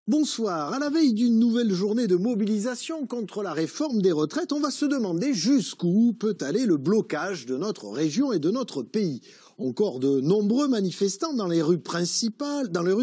Bonsoir. À la veille d'une nouvelle journée de mobilisation contre la réforme des retraites, on va se demander jusqu'où peut aller le blocage de notre région et de notre pays. Encore de nombreux manifestants dans les rues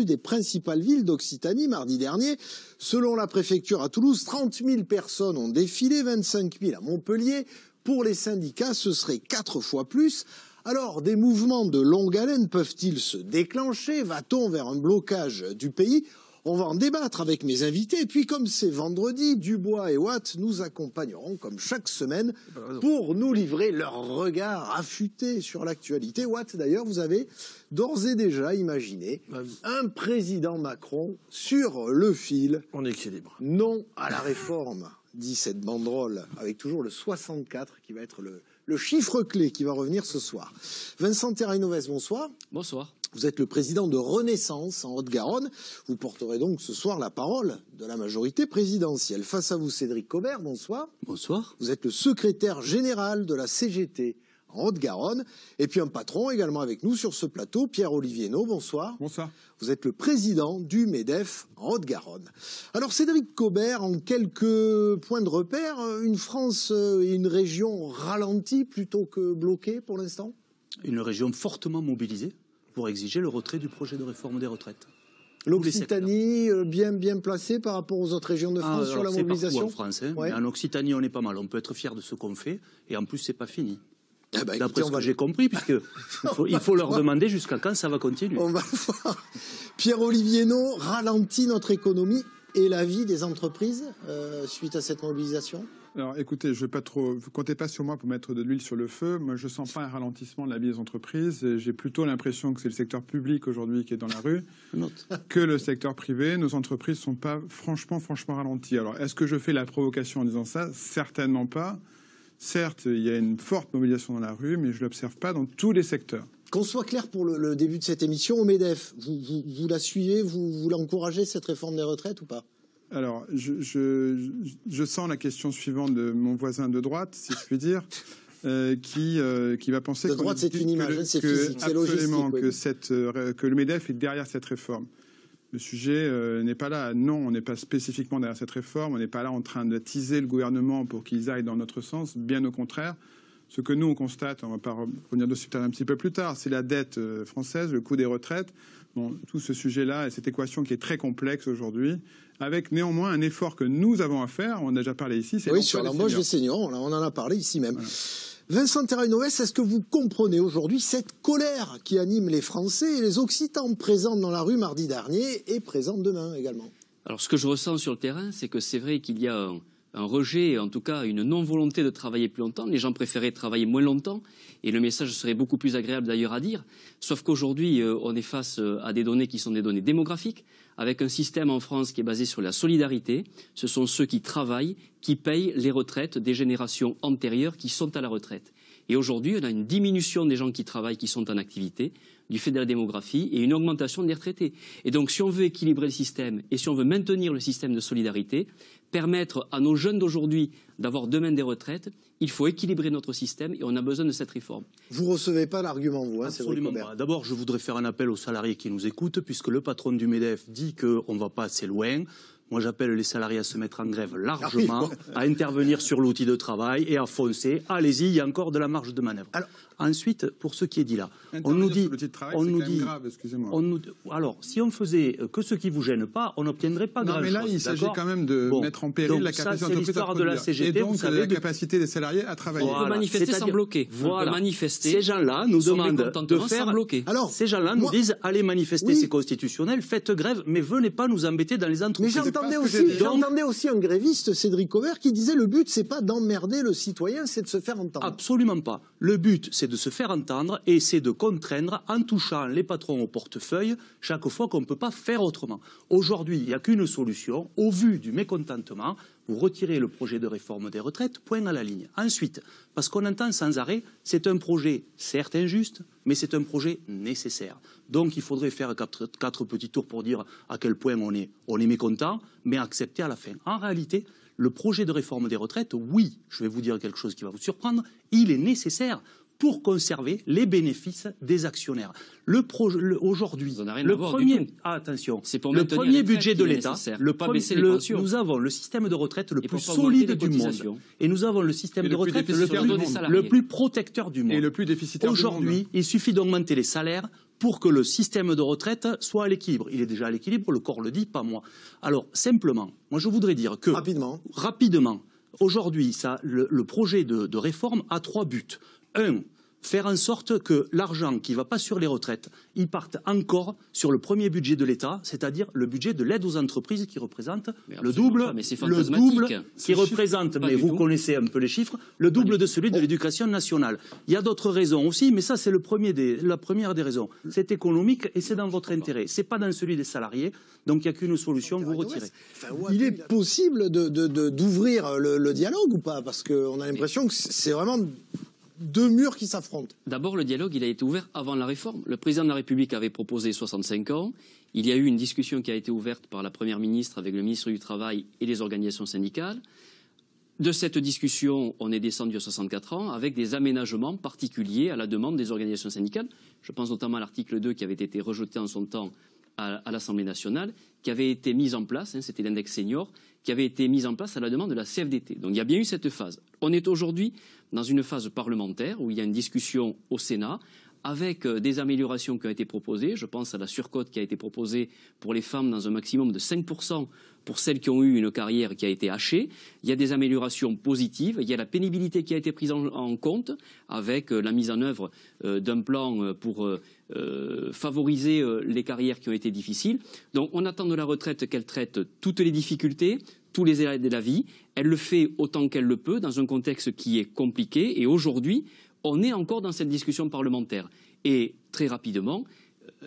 des principales villes d'Occitanie mardi dernier. Selon la préfecture à Toulouse, 30 000 personnes ont défilé, 25 000 à Montpellier. Pour les syndicats, ce serait 4 fois plus. Alors, des mouvements de longue haleine peuvent-ils se déclencher? Va-t-on vers un blocage du pays? On va en débattre avec mes invités. Et puis, comme c'est vendredi, Dubois et Watt nous accompagneront, comme chaque semaine, pour nous livrer leur regard affûté sur l'actualité. Watt, d'ailleurs, vous avez d'ores et déjà imaginé un président Macron sur le fil. En équilibre. Non à la réforme, dit cette banderole, avec toujours le 64 qui va être le chiffre clé qui va revenir ce soir. Vincent Terrainoves, bonsoir. Bonsoir. Vous êtes le président de Renaissance en Haute-Garonne. Vous porterez donc ce soir la parole de la majorité présidentielle. Face à vous, Cédric Cobert, bonsoir. Bonsoir. Vous êtes le secrétaire général de la CGT en Haute-Garonne. Et puis un patron également avec nous sur ce plateau, Pierre-Olivier Naud, bonsoir. Bonsoir. Vous êtes le président du MEDEF en Haute-Garonne. Alors Cédric Cobert, en quelques points de repère, une France et une région ralentie plutôt que bloquée pour l'instant? Une région fortement mobilisée pour exiger le retrait du projet de réforme des retraites. L'Occitanie bien placée par rapport aux autres régions de France sur la mobilisation. C'est partout en France, hein, mais en Occitanie on est pas mal. On peut être fier de ce qu'on fait et en plus c'est pas fini. D'après ce que j'ai compris, puisque il faut leur demander jusqu'à quand ça va continuer. On va voir. Pierre-Olivier Naud, ralentit notre économie et la vie des entreprises suite à cette mobilisation? Alors écoutez, je vais pas trop, vous comptez pas sur moi pour mettre de l'huile sur le feu. Moi, je sens pas un ralentissement de la vie des entreprises. J'ai plutôt l'impression que c'est le secteur public aujourd'hui qui est dans la rue, que le secteur privé. Nos entreprises sont pas franchement ralenties. Alors, est-ce que je fais la provocation en disant ça? Certainement pas. Certes, il y a une forte mobilisation dans la rue, mais je l'observe pas dans tous les secteurs. Qu'on soit clair pour le début de cette émission, au MEDEF, vous la suivez, vous l'encouragez, cette réforme des retraites ou pas? Alors, je sens la question suivante de mon voisin de droite, si je puis dire, qui va penser de droite, c'est une image, c'est physique, c'est logistique. Absolument, que le MEDEF est derrière cette réforme. Le sujet n'est pas là. Non, on n'est pas spécifiquement derrière cette réforme. On n'est pas là en train de teaser le gouvernement pour qu'ils aillent dans notre sens. Bien au contraire. Ce que nous, on constate, on va pas revenir dessus un petit peu plus tard, c'est la dette française, le coût des retraites. Bon, tout ce sujet-là et cette équation qui est très complexe aujourd'hui, avec néanmoins un effort que nous avons à faire. On a déjà parlé ici. Oui, sur l'embauche des seniors. On en a parlé ici même. Voilà. Vincent Terrainoves, est-ce que vous comprenez aujourd'hui cette colère qui anime les Français et les Occitans présents dans la rue mardi dernier et présents demain également? Alors ce que je ressens sur le terrain, c'est que c'est vrai qu'il y a un rejet, en tout cas une non-volonté de travailler plus longtemps. Les gens préféraient travailler moins longtemps et le message serait beaucoup plus agréable d'ailleurs à dire. Sauf qu'aujourd'hui, on est face à des données qui sont des données démographiques, avec un système en France qui est basé sur la solidarité. Ce sont ceux qui travaillent, qui payent les retraites des générations antérieures qui sont à la retraite. Et aujourd'hui, on a une diminution des gens qui travaillent, qui sont en activité, du fait de la démographie, et une augmentation des retraités. Et donc, si on veut équilibrer le système, et si on veut maintenir le système de solidarité, permettre à nos jeunes d'aujourd'hui d'avoir demain des retraites, il faut équilibrer notre système, et on a besoin de cette réforme. Vous ne recevez pas l'argument, vous, hein, Absolument pas. D'abord, je voudrais faire un appel aux salariés qui nous écoutent, puisque le patron du MEDEF dit qu'on ne va pas assez loin. Moi, j'appelle les salariés à se mettre en grève largement, à intervenir sur l'outil de travail et à foncer. Allez-y, il y a encore de la marge de manœuvre. Alors, ensuite, pour ce qui est dit là, on nous dit, alors, si on faisait que ce qui vous gêne pas, on n'obtiendrait pas grand-chose. Mais là, il s'agit quand même de mettre en péril la capacité de l'entreprise à produire. Et donc, la capacité des salariés à travailler. On peut manifester sans bloquer. Voilà. Manifester. Ces gens-là nous demandent de faire bloquer. Alors, ces gens-là nous disent allez manifester, c'est constitutionnel, faites grève, mais venez pas nous embêter dans les entreprises. J'entendais aussi un gréviste, Cédric Cobert, qui disait le but, c'est pas d'emmerder le citoyen, c'est de se faire entendre. Absolument pas. Le but, c'est de se faire entendre et c'est de contraindre en touchant les patrons au portefeuille chaque fois qu'on ne peut pas faire autrement. Aujourd'hui, il n'y a qu'une solution. Au vu du mécontentement, vous retirez le projet de réforme des retraites, point à la ligne. Ensuite, parce qu'on entend sans arrêt, c'est un projet certes injuste, mais c'est un projet nécessaire. Donc il faudrait faire quatre petits tours pour dire à quel point on est mécontent, mais accepter à la fin. En réalité, le projet de réforme des retraites, oui, je vais vous dire quelque chose qui va vous surprendre, il est nécessaire. pour conserver les bénéfices des actionnaires. Aujourd'hui, le premier, attention, pour le premier budget de l'État, nous avons le système de retraite le plus solide du monde. Et nous avons le système de retraite le plus protecteur du monde. Et le plus déficitaire du monde. Aujourd'hui, il suffit d'augmenter les salaires pour que le système de retraite soit à l'équilibre. Il est déjà à l'équilibre, le corps le dit, pas moi. Alors, simplement, moi je voudrais dire que... Rapidement, aujourd'hui, le projet de réforme a 3 buts. 1, faire en sorte que l'argent qui ne va pas sur les retraites, il parte encore sur le premier budget de l'État, c'est-à-dire le budget de l'aide aux entreprises qui représente le double, qui représente, mais vous connaissez un peu les chiffres, le double de celui de l'éducation nationale. Il y a d'autres raisons aussi, mais ça c'est la première des raisons. C'est économique et c'est dans votre intérêt. Ce n'est pas dans celui des salariés, donc il n'y a qu'une solution, vous retirez. Il est possible d'ouvrir le dialogue ou pas? Parce qu'on a l'impression que c'est vraiment 2 murs qui s'affrontent. D'abord, le dialogue, il a été ouvert avant la réforme. Le président de la République avait proposé 65 ans. Il y a eu une discussion qui a été ouverte par la Première ministre avec le ministre du Travail et les organisations syndicales. De cette discussion, on est descendu à 64 ans avec des aménagements particuliers à la demande des organisations syndicales. Je pense notamment à l'article 2 qui avait été rejeté en son temps à l'Assemblée nationale, qui avait été mise en place, c'était l'index senior, qui avait été mise en place à la demande de la CFDT. Donc il y a bien eu cette phase. On est aujourd'hui dans une phase parlementaire où il y a une discussion au Sénat avec des améliorations qui ont été proposées. Je pense à la surcote qui a été proposée pour les femmes dans un maximum de 5% pour celles qui ont eu une carrière qui a été hachée. Il y a des améliorations positives. Il y a la pénibilité qui a été prise en compte avec la mise en œuvre d'un plan pour favoriser les carrières qui ont été difficiles. Donc on attend de la retraite qu'elle traite toutes les difficultés, tous les aléas de la vie. Elle le fait autant qu'elle le peut dans un contexte qui est compliqué. Et aujourd'hui, on est encore dans cette discussion parlementaire. Et très rapidement,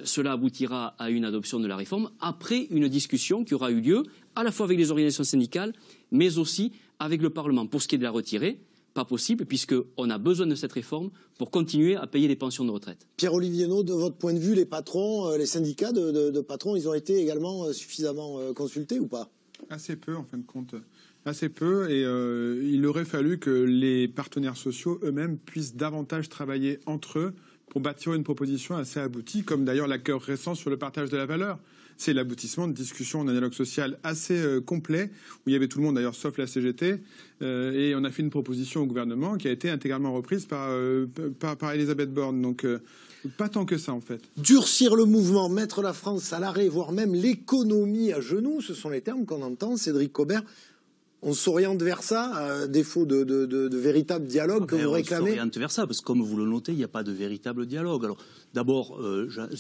cela aboutira à une adoption de la réforme après une discussion qui aura eu lieu à la fois avec les organisations syndicales, mais aussi avec le Parlement. Pour ce qui est de la retirer, pas possible, puisqu'on a besoin de cette réforme pour continuer à payer les pensions de retraite. Pierre-Olivier Naud, de votre point de vue, les patrons, les syndicats de patrons, ils ont été également suffisamment consultés ou pas? Assez peu, en fin de compte. Assez peu, et il aurait fallu que les partenaires sociaux eux-mêmes puissent davantage travailler entre eux pour bâtir une proposition assez aboutie, comme d'ailleurs l'accord récent sur le partage de la valeur. C'est l'aboutissement de discussions d'un dialogue social assez complet, où il y avait tout le monde d'ailleurs, sauf la CGT, et on a fait une proposition au gouvernement qui a été intégralement reprise par Elisabeth Borne. Donc pas tant que ça en fait. Durcir le mouvement, mettre la France à l'arrêt, voire même l'économie à genoux, ce sont les termes qu'on entend. Cédric Cobert, on s'oriente vers ça, à défaut de véritable dialogue que vous réclamez? On s'oriente vers ça, parce que comme vous le notez, il n'y a pas de véritable dialogue. Alors, d'abord,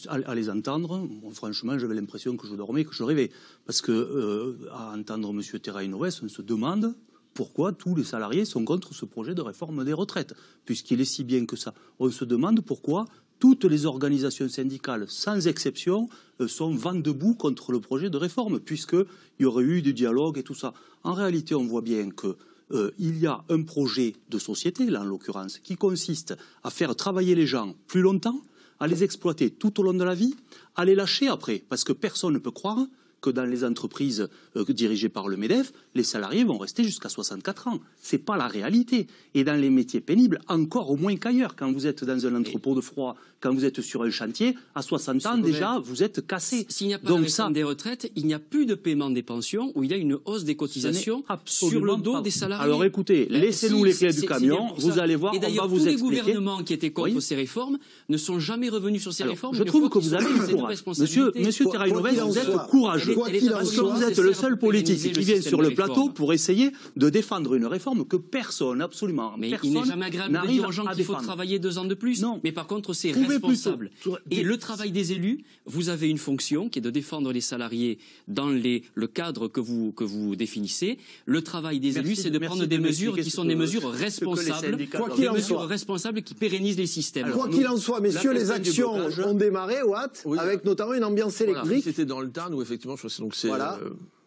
à les entendre, franchement, j'avais l'impression que je dormais, que je rêvais. Parce que, à entendre M. Terrain-Noves, on se demande pourquoi tous les salariés sont contre ce projet de réforme des retraites, puisqu'il est si bien que ça. On se demande pourquoi toutes les organisations syndicales, sans exception, sont vent debout contre le projet de réforme, puisqu'il y aurait eu du dialogue et tout ça. En réalité, on voit bien qu'il y a un projet de société, là en l'occurrence, qui consiste à faire travailler les gens plus longtemps, à les exploiter tout au long de la vie, à les lâcher après, parce que personne ne peut croire que dans les entreprises dirigées par le MEDEF, les salariés vont rester jusqu'à 64 ans. Ce n'est pas la réalité. Et dans les métiers pénibles, encore au moins qu'ailleurs. Quand vous êtes dans un entrepôt de froid, quand vous êtes sur un chantier, à 60 ans déjà, vous êtes cassé. S'il n'y a pas de réforme des retraites, il n'y a plus de paiement des pensions où il y a une hausse des cotisations sur le dos des salariés. Alors écoutez, laissez-nous les clés du camion, vous allez voir, on va vous expliquer. Tous les gouvernements qui étaient contre ces réformes ne sont jamais revenus sur ces réformes. Je trouve que vous avez une courage. Monsieur Terrain-Noves, vous êtes courageux. Parce que vous êtes le seul politique qui vient sur le plateau pour essayer de défendre une réforme que personne, absolument mais personne, il n'est jamais agréable de dire aux gens qu'il faut travailler 2 ans de plus. Non. Mais par contre, c'est responsable. Et le travail des élus, vous avez une fonction qui est de défendre les salariés dans le cadre que vous définissez. Le travail des élus, c'est de prendre des mesures qui sont des mesures responsables, des mesures responsables qui pérennisent les systèmes. Quoi qu'il en soit, messieurs, les actions ont démarré, Watt, avec notamment une ambiance électrique. C'était dans le Tarn où effectivement, je crois que c'est voilà.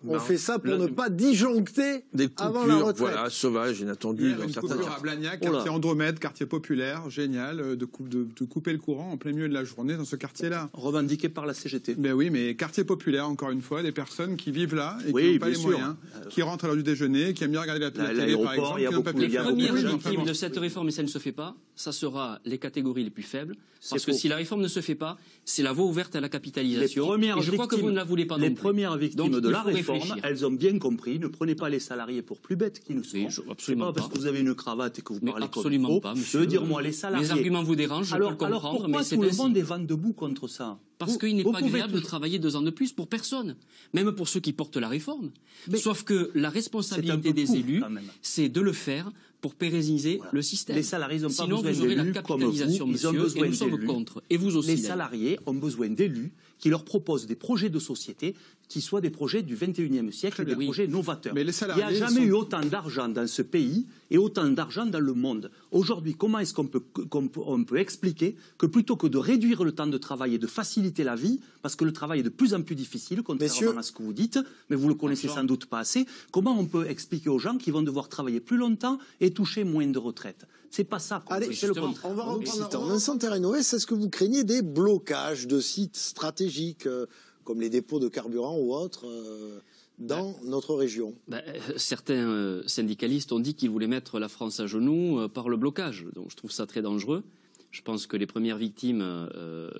On fait ça pour ne pas disjoncter des avant la coupures, retraite. voilà, sauvages, inattendues. Une coupure à Blagnac, quartier Andromède, quartier populaire, génial, de couper le courant en plein milieu de la journée dans ce quartier-là. Revendiqué par la CGT. Ben oui, mais quartier populaire, encore une fois, des personnes qui vivent là et qui Oui, n'ont pas bien les sûr. moyens, qui rentrent à l'heure du déjeuner, qui aiment bien regarder la télé, par L'aéroport, exemple, il y a qui ont beaucoup- papier il y a de Les beaucoup premières de gens victimes vraiment. de cette réforme, et ça ne se fait pas, ça sera les catégories les plus faibles. Parce C'est que faux. si la réforme ne se fait pas, c'est la voie ouverte à la Les capitalisation. premières Et je crois que vous ne la voulez pas les non plus. premières victimes Donc, de il la faut réforme, réfléchir. elles ont bien compris. Ne prenez pas les salariés pour plus bêtes qu'ils ne sont. Oui, C'est absolument pas parce pas. que vous avez une cravate et que vous Mais parlez comme il absolument faut. pas, Je monsieur. veux dire, moi, les salariés. Les arguments vous dérangent, je peux le comprendre, pourquoi mais c'est tout le ainsi. monde est vent debout contre ça? Parce qu'il n'est Vous pas pouvez agréable de toujours- travailler 2 ans de plus pour personne, même pour ceux qui portent la réforme. Mais Sauf que la c'est un responsabilité peu des court, élus, quand même. c'est de le faire pour pérenniser Voilà. le système. Les salariés n'ont pas Sinon, besoin vous aurez la d'élus comme vous, capitalisation, ils ont monsieur, besoin et nous sommes d'élus. contre. Et vous aussi, Les d'ailleurs. salariés ont besoin d'élus qui leur proposent des projets de société qui soient des projets du 21e siècle, des bien. projets novateurs. Mais les salariés, Il n'y a jamais ils eu sont- autant d'argent dans ce pays et autant d'argent dans le monde. Aujourd'hui, comment est-ce qu'on peut expliquer que plutôt que de réduire le temps de travail et de faciliter la vie, parce que le travail est de plus en plus difficile, contrairement Messieurs, à ce que vous dites, mais vous le connaissez sans doute pas assez, comment on peut expliquer aux gens qu'ils vont devoir travailler plus longtemps et toucher moins de retraite? C'est pas ça qu'on Allez, veut, c'est le justement. contraire. on va Oui, reprendre. Vincent Terrenoès, est-ce que vous craignez des blocages de sites stratégiques comme les dépôts de carburant ou autres dans notre région? Certains syndicalistes ont dit qu'ils voulaient mettre la France à genoux par le blocage. Donc je trouve ça très dangereux. Je pense que les premières victimes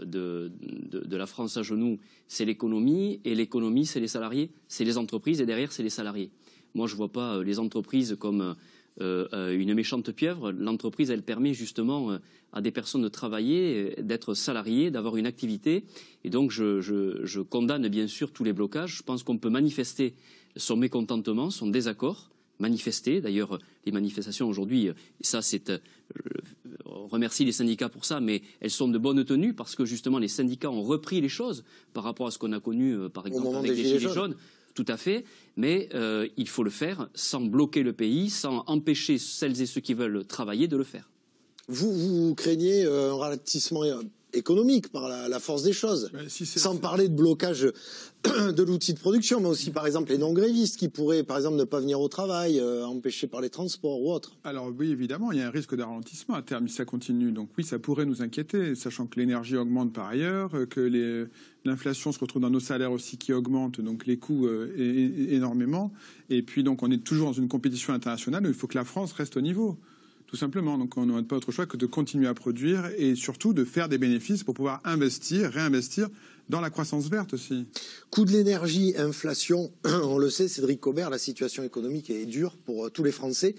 de la France à genoux, c'est l'économie. Et l'économie, c'est les salariés, c'est les entreprises. Et derrière, c'est les salariés. Moi, je ne vois pas les entreprises comme une méchante pieuvre. L'entreprise, elle permet justement à des personnes de travailler, d'être salariés, d'avoir une activité. Et donc, je condamne bien sûr tous les blocages. Je pense qu'on peut manifester son mécontentement, son désaccord, manifester. D'ailleurs, les manifestations aujourd'hui, ça c'est... on remercie les syndicats pour ça, mais elles sont de bonne tenue parce que justement les syndicats ont repris les choses par rapport à ce qu'on a connu, par exemple, moment avec des les Gilets Gilets jaunes. Tout à fait, mais il faut le faire sans bloquer le pays, sans empêcher celles et ceux qui veulent travailler de le faire. Vous craignez un ralentissement économique par la force des choses, sans parler de blocage de l'outil de production, mais aussi par exemple les non-grévistes qui pourraient par exemple ne pas venir au travail, empêchés par les transports ou autres. Alors oui, évidemment, il y a un risque de ralentissement à terme si ça continue. Donc oui, ça pourrait nous inquiéter, sachant que l'énergie augmente par ailleurs, que l'inflation se retrouve dans nos salaires aussi qui augmentent, donc les coûts énormément. Et puis donc on est toujours dans une compétition internationale où il faut que la France reste au niveau. Tout simplement. Donc, on n'a pas autre choix que de continuer à produire et surtout de faire des bénéfices pour pouvoir investir, réinvestir dans la croissance verte aussi. Coût de l'énergie, inflation, on le sait, Cédric Cobert, la situation économique est dure pour tous les Français.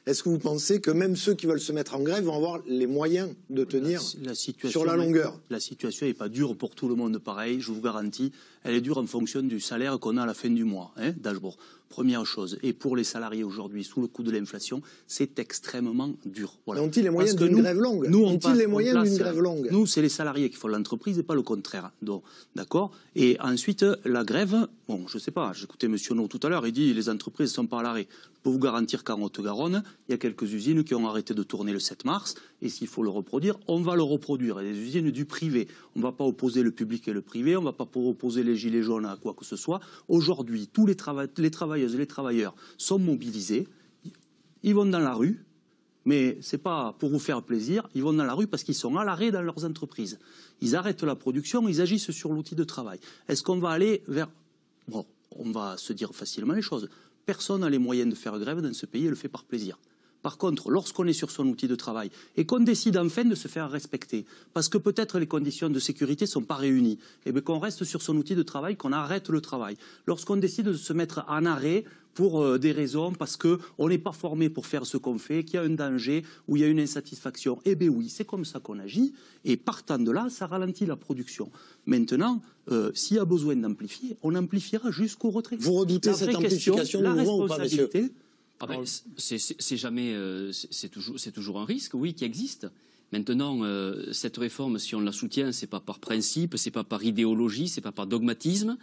Est-ce que vous pensez que même ceux qui veulent se mettre en grève vont avoir les moyens de tenir sur la longueur? La situation n'est pas dure pour tout le monde pareil, je vous garantis. Elle est dure en fonction du salaire qu'on a à la fin du mois, dashboard. Première chose. Et pour les salariés aujourd'hui, sous le coup de l'inflation, c'est extrêmement dur. Voilà. Mais ont-ils les moyens d'une grève longue? Ont-ils les moyens d'une grève longue? Nous, c'est les salariés qui font l'entreprise et pas le contraire. Donc, d'accord. Et ensuite, la grève, bon, je sais pas, j'écoutais M. No tout à l'heure, il dit les entreprises ne sont pas à l'arrêt. Je peux vous garantir qu'en Haute-Garonne, il y a quelques usines qui ont arrêté de tourner le 7 mars. Et s'il faut le reproduire, on va le reproduire. Et les usines du privé. On ne va pas opposer le public et le privé, on ne va pas opposer les gilets jaunes à quoi que ce soit. Aujourd'hui, tous les travailleuses et les travailleurs sont mobilisés. Ils vont dans la rue, mais ce n'est pas pour vous faire plaisir. Ils vont dans la rue parce qu'ils sont à l'arrêt dans leurs entreprises. Ils arrêtent la production, ils agissent sur l'outil de travail. Est-ce qu'on va aller vers... Bon, on va se dire facilement les choses. Personne n'a les moyens de faire grève dans ce pays et le fait par plaisir. Par contre, lorsqu'on est sur son outil de travail et qu'on décide enfin de se faire respecter, parce que peut-être les conditions de sécurité ne sont pas réunies, et bien qu'on reste sur son outil de travail, qu'on arrête le travail. Lorsqu'on décide de se mettre en arrêt pour des raisons, parce qu'on n'est pas formé pour faire ce qu'on fait, qu'il y a un danger ou il y a une insatisfaction, eh bien oui, c'est comme ça qu'on agit, et partant de là, ça ralentit la production. Maintenant, s'il y a besoin d'amplifier, on amplifiera jusqu'au retrait. Vous redoutez cette amplification de mouvement ou pas, messieurs? C'est jamais, c'est toujours un risque, oui, qui existe. Maintenant, cette réforme, si on la soutient, c'est pas par principe, c'est pas par idéologie, c'est pas par dogmatisme.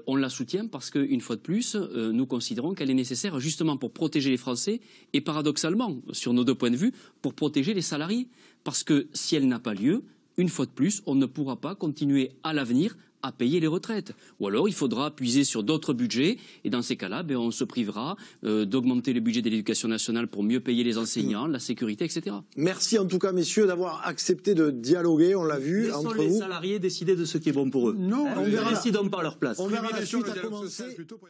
On la soutient parce qu'une fois de plus, nous considérons qu'elle est nécessaire justement pour protéger les Français et paradoxalement, sur nos deux points de vue, pour protéger les salariés. Parce que si elle n'a pas lieu, une fois de plus, on ne pourra pas continuer à l'avenir à payer les retraites. Ou alors il faudra puiser sur d'autres budgets et dans ces cas-là, on se privera d'augmenter le budget de l'éducation nationale pour mieux payer les enseignants, la sécurité, etc. Merci en tout cas, messieurs, d'avoir accepté de dialoguer, on l'a vu, Laissons entre les vous. salariés décider de ce qui est bon pour eux. Non, Ils ne décident pas à leur place. On verra la Privilégions suite le à dialogue commencer. social plutôt pour-